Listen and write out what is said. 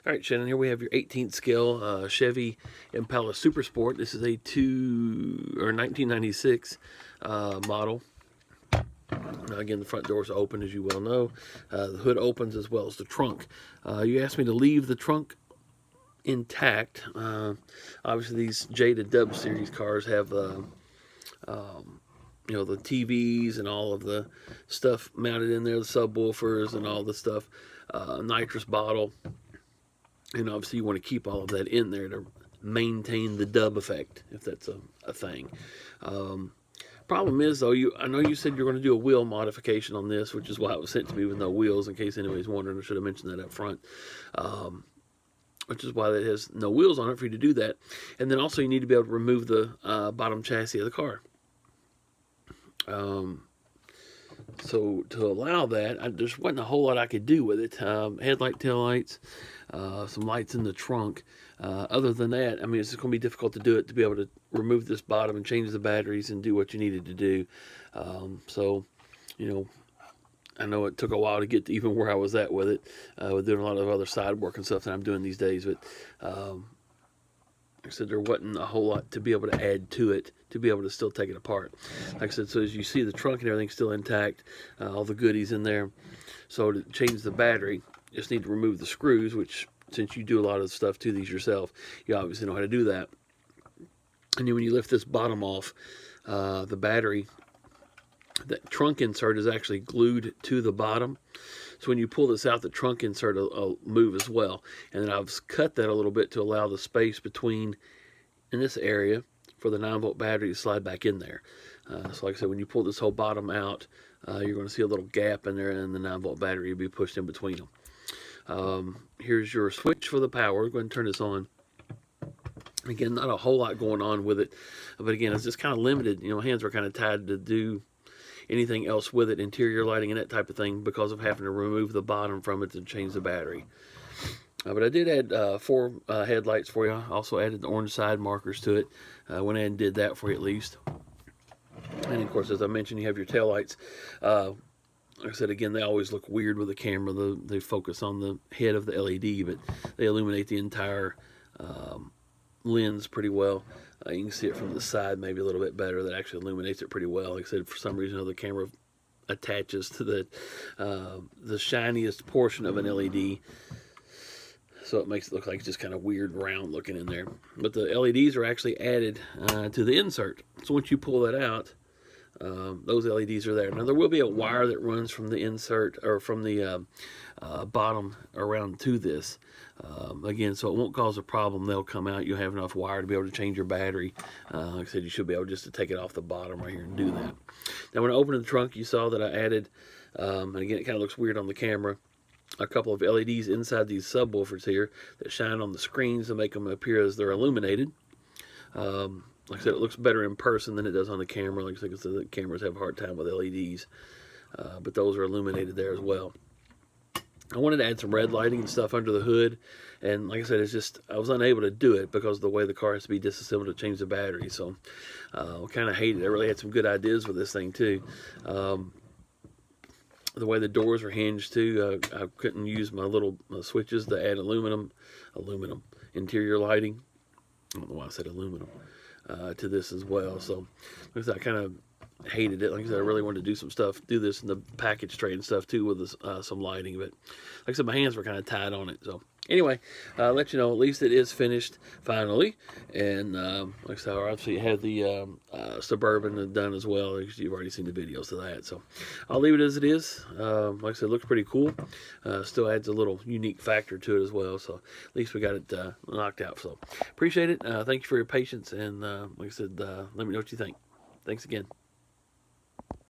All right, Shannon, here we have your 18th scale Chevy Impala Super Sport. This is a 1996 model. Now, again, the front doors open, as you well know. The hood opens as well as the trunk. You asked me to leave the trunk intact. Obviously, these JADA DUB Series cars have the TVs and all of the stuff mounted in there, the subwoofers and all the stuff, nitrous bottle. And obviously you want to keep all of that in there to maintain the dub effect, if that's a thing. Problem is, though, I know you said you're going to do a wheel modification on this, which is why it was sent to me with no wheels, in case anybody's wondering. I should have mentioned that up front. Which is why it has no wheels on it for you to do that. And then also you need to be able to remove the bottom chassis of the car. So to allow that, there wasn't a whole lot I could do with it. Headlight, tail lights, some lights in the trunk. Other than that, I mean, it's just going to be difficult to do it, to be able to remove this bottom and change the batteries and do what you needed to do. So, I know it took a while to get to even where I was at with it, with doing a lot of other side work and stuff that I'm doing these days. But like I said, there wasn't a whole lot to be able to add to it to be able to still take it apart. Like I said, so as you see, the trunk and everything's still intact, all the goodies in there. So to change the battery, you just need to remove the screws, which, since you do a lot of stuff to these yourself, you obviously know how to do that. And then when you lift this bottom off, the battery, that trunk insert is actually glued to the bottom. So when you pull this out, the trunk insert will move as well. And then I've cut that a little bit to allow the space between, in this area, for the 9-volt battery to slide back in there. So like I said, when you pull this whole bottom out, you're going to see a little gap in there, and the 9-volt battery will be pushed in between them. Here's your switch for the power. Go ahead and turn this on. Again, not a whole lot going on with it, but again, it's just kind of limited. Hands are kind of tied to do anything else with it, interior lighting and that type of thing, because of having to remove the bottom from it to change the battery. But I did add 4 headlights for you. I also added the orange side markers to it. Went ahead and did that for you at least. And of course, as I mentioned, you have your taillights. Like I said, again, they always look weird with the camera. They focus on the head of the LED, but they illuminate the entire lens pretty well. You can see it from the side maybe a little bit better. That actually illuminates it pretty well. Like I said, for some reason, the camera attaches to the shiniest portion of an LED. So it makes it look like it's just kind of weird round looking in there. But the LEDs are actually added to the insert. So once you pull that out, those LEDs are there. Now there will be a wire that runs from the insert, or from the bottom around to this. Again, so it won't cause a problem. They'll come out. You'll have enough wire to be able to change your battery. Like I said, you should be able just to take it off the bottom right here and do that. Now when I opened the trunk, you saw that I added, and again, it kind of looks weird on the camera, a couple of LEDs inside these subwoofers here that shine on the screens to make them appear as they're illuminated. Like I said, it looks better in person than it does on the camera. Like I said, the cameras have a hard time with LEDs, but those are illuminated there as well. I wanted to add some red lighting and stuff under the hood, and like I said, it's just, I was unable to do it because of the way the car has to be disassembled to change the battery. So I kind of hate it. I really had some good ideas with this thing too. The way the doors are hinged too, I couldn't use my little switches to add aluminum interior lighting. I don't know why I said aluminum to this as well. So like I said, I kind of hated it. Like I said, I really wanted to do some stuff, do this in the package tray and stuff too with this, some lighting. But like I said, my hands were kind of tied on it. So anyway, I'll let you know, at least it is finished finally. And like I said, obviously you have the Suburban done as well. You've already seen the videos of that. So I'll leave it as it is. Like I said, it looks pretty cool. Still adds a little unique factor to it as well. So at least we got it knocked out. So appreciate it. Thank you for your patience. And like I said, let me know what you think. Thanks again.